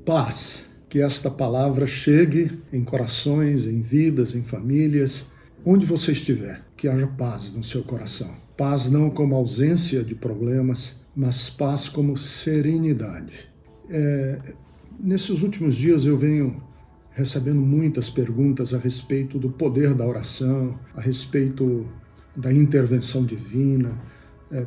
Paz, que esta palavra chegue em corações, em vidas, em famílias, onde você estiver, que haja paz no seu coração. Paz não como ausência de problemas, mas paz como serenidade. Nesses últimos dias eu venho recebendo muitas perguntas a respeito do poder da oração, a respeito da intervenção divina,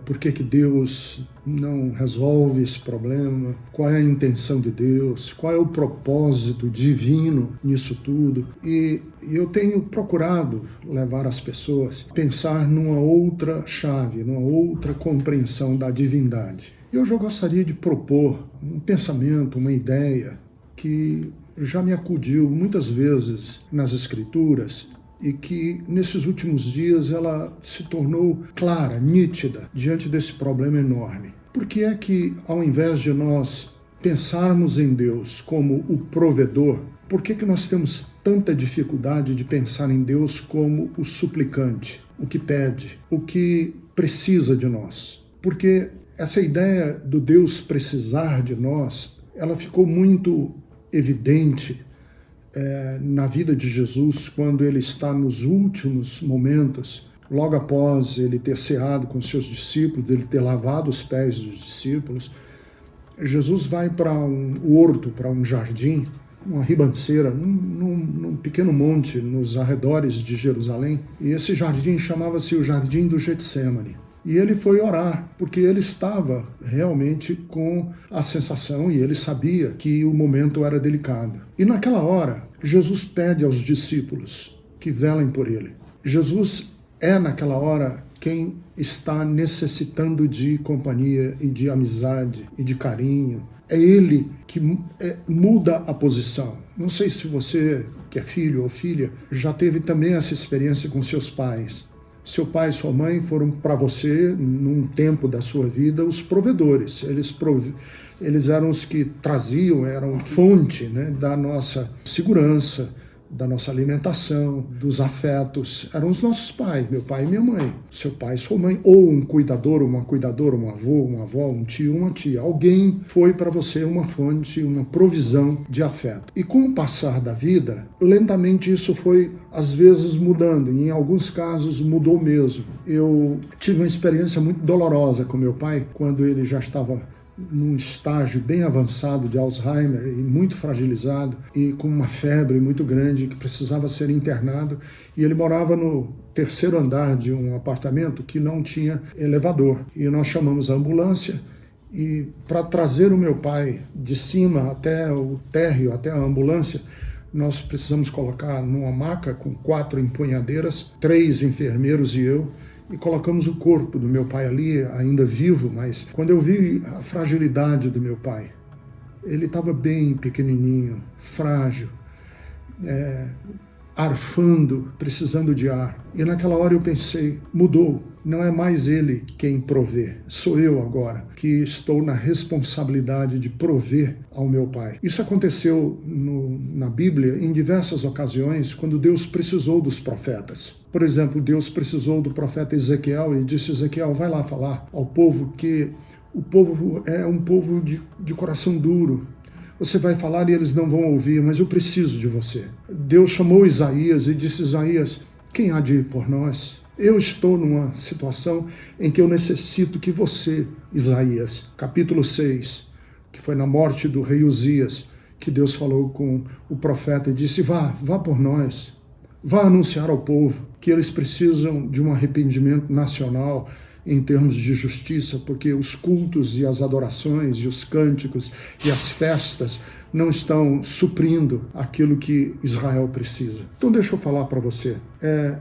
por que Deus não resolve esse problema, qual é a intenção de Deus, qual é o propósito divino nisso tudo. E eu tenho procurado levar as pessoas a pensar numa outra chave, numa outra compreensão da divindade. E hoje eu gostaria de propor um pensamento, uma ideia que já me acudiu muitas vezes nas Escrituras e que nesses últimos dias ela se tornou clara, nítida, diante desse problema enorme. Por que é que, ao invés de nós pensarmos em Deus como o provedor, por que nós temos tanta dificuldade de pensar em Deus como o suplicante, o que pede, o que precisa de nós? Porque essa ideia do Deus precisar de nós, ela ficou muito evidente na vida de Jesus, quando ele está nos últimos momentos, logo após ele ter ceado com seus discípulos, ele ter lavado os pés dos discípulos. Jesus vai para um horto, para um jardim, uma ribanceira, num pequeno monte nos arredores de Jerusalém, e esse jardim chamava-se o Jardim do Getsêmani. E ele foi orar, porque ele estava realmente com a sensação, e ele sabia que o momento era delicado. E naquela hora, Jesus pede aos discípulos que velem por ele. Jesus é, naquela hora, quem está necessitando de companhia e de amizade e de carinho. É ele que muda a posição. Não sei se você, que é filho ou filha, já teve também essa experiência com seus pais. Seu pai e sua mãe foram para você, num tempo da sua vida, os provedores. Eles eram os que traziam, eram a fonte, né, da nossa segurança, da nossa alimentação, dos afetos. Eram os nossos pais, meu pai e minha mãe. Seu pai e sua mãe, ou um cuidador, uma cuidadora, um avô, uma avó, um tio, uma tia. Alguém foi para você uma fonte, uma provisão de afeto. E com o passar da vida, lentamente isso foi, às vezes, mudando. E em alguns casos, mudou mesmo. Eu tive uma experiência muito dolorosa com meu pai, quando ele já estava num estágio bem avançado de Alzheimer e muito fragilizado e com uma febre muito grande que precisava ser internado, e ele morava no terceiro andar de um apartamento que não tinha elevador, e nós chamamos a ambulância, e para trazer o meu pai de cima até o térreo, até a ambulância, nós precisamos colocar numa maca com 4 empunhadeiras, 3 enfermeiros e eu, e colocamos o corpo do meu pai ali, ainda vivo, mas quando eu vi a fragilidade do meu pai, ele estava bem pequenininho, frágil, arfando, precisando de ar. E naquela hora eu pensei, mudou, não é mais ele quem provê, sou eu agora, que estou na responsabilidade de prover ao meu pai. Isso aconteceu na Bíblia em diversas ocasiões, quando Deus precisou dos profetas. Por exemplo, Deus precisou do profeta Ezequiel e disse: Ezequiel, vai lá falar ao povo que o povo é um povo de coração duro. Você vai falar e eles não vão ouvir, mas eu preciso de você. Deus chamou Isaías e disse: Isaías, quem há de ir por nós? Eu estou numa situação em que eu necessito que você, Isaías, capítulo 6, que foi na morte do rei Uzias, que Deus falou com o profeta e disse: vá por nós, vá anunciar ao povo que eles precisam de um arrependimento nacional em termos de justiça, porque os cultos e as adorações e os cânticos e as festas não estão suprindo aquilo que Israel precisa. Então deixa eu falar para você.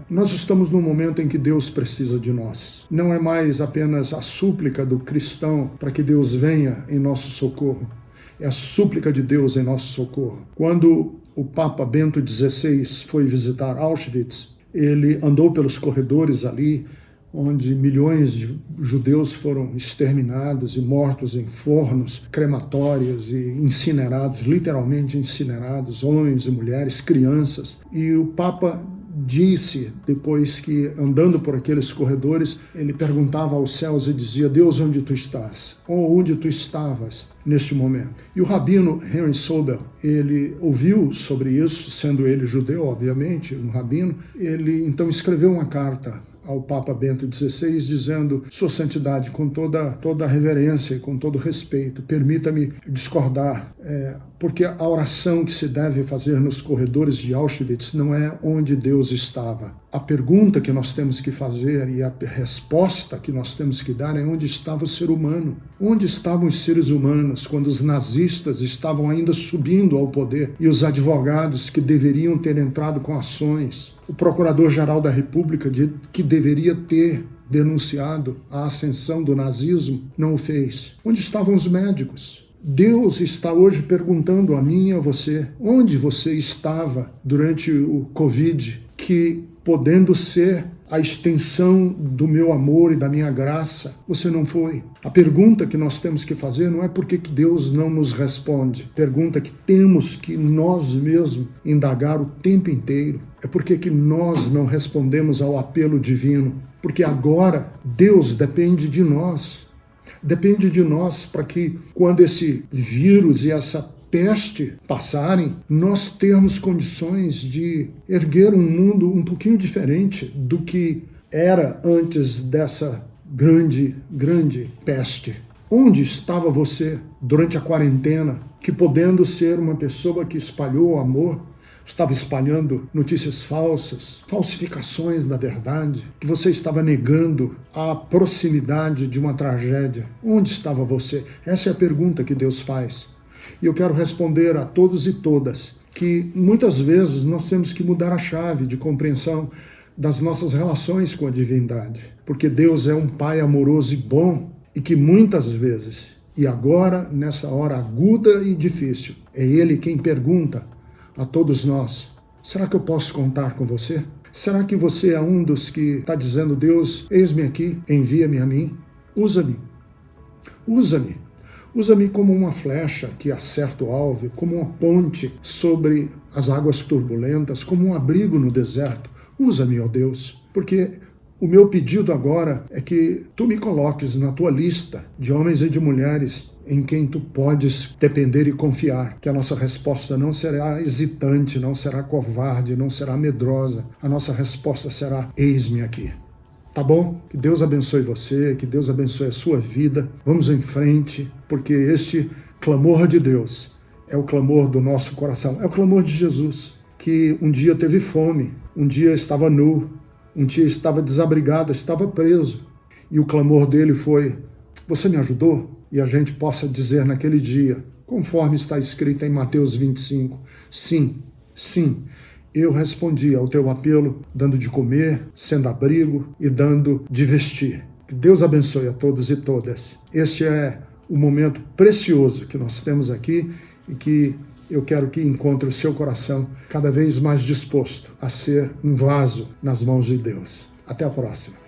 Nós estamos num momento em que Deus precisa de nós. Não é mais apenas a súplica do cristão para que Deus venha em nosso socorro. É a súplica de Deus em nosso socorro. Quando o Papa Bento XVI foi visitar Auschwitz, ele andou pelos corredores ali, onde milhões de judeus foram exterminados e mortos em fornos, crematórios e incinerados, literalmente incinerados, homens e mulheres, crianças. E o Papa disse, depois que, andando por aqueles corredores, ele perguntava aos céus e dizia: Deus, onde tu estás? Ou onde tu estavas neste momento? E o rabino Henry Sobel, ele ouviu sobre isso, sendo ele judeu, obviamente, um rabino. Ele então escreveu uma carta ao Papa Bento XVI, dizendo: Sua Santidade, com toda a reverência e com todo respeito, permita-me discordar, porque a oração que se deve fazer nos corredores de Auschwitz não é onde Deus estava. A pergunta que nós temos que fazer e a resposta que nós temos que dar é onde estava o ser humano. Onde estavam os seres humanos quando os nazistas estavam ainda subindo ao poder e os advogados que deveriam ter entrado com ações? O Procurador-Geral da República, que deveria ter denunciado a ascensão do nazismo, não o fez. Onde estavam os médicos? Deus está hoje perguntando a mim e a você: onde você estava durante o Covid, que, podendo ser a extensão do meu amor e da minha graça, você não foi? A pergunta que nós temos que fazer não é por que Deus não nos responde. Pergunta que temos que nós mesmos indagar o tempo inteiro. É por que nós não respondemos ao apelo divino? Porque agora Deus depende de nós. Depende de nós para que, quando esse vírus e essa peste passarem, nós termos condições de erguer um mundo um pouquinho diferente do que era antes dessa grande peste. Onde estava você durante a quarentena, que, podendo ser uma pessoa que espalhou o amor, estava espalhando notícias falsas, falsificações da verdade, que você estava negando a proximidade de uma tragédia? Onde estava você? Essa é a pergunta que Deus faz. E eu quero responder a todos e todas que muitas vezes nós temos que mudar a chave de compreensão das nossas relações com a divindade, porque Deus é um Pai amoroso e bom, e que muitas vezes, e agora nessa hora aguda e difícil, é Ele quem pergunta a todos nós: será que eu posso contar com você? Será que você é um dos que está dizendo: Deus, eis-me aqui, envia-me a mim, usa-me, usa-me. Usa-me como uma flecha que acerta o alvo, como uma ponte sobre as águas turbulentas, como um abrigo no deserto. Usa-me, ó Deus, porque o meu pedido agora é que tu me coloques na tua lista de homens e de mulheres em quem tu podes depender e confiar, que a nossa resposta não será hesitante, não será covarde, não será medrosa. A nossa resposta será: eis-me aqui. Tá bom? Que Deus abençoe você, que Deus abençoe a sua vida. Vamos em frente, porque este clamor de Deus é o clamor do nosso coração. É o clamor de Jesus, que um dia teve fome, um dia estava nu, um dia estava desabrigado, estava preso. E o clamor dele foi: você me ajudou? E a gente possa dizer naquele dia, conforme está escrito em Mateus 25, sim, sim, eu respondi ao teu apelo, dando de comer, sendo abrigo e dando de vestir. Que Deus abençoe a todos e todas. Este é o momento precioso que nós temos aqui e que eu quero que encontre o seu coração cada vez mais disposto a ser um vaso nas mãos de Deus. Até a próxima.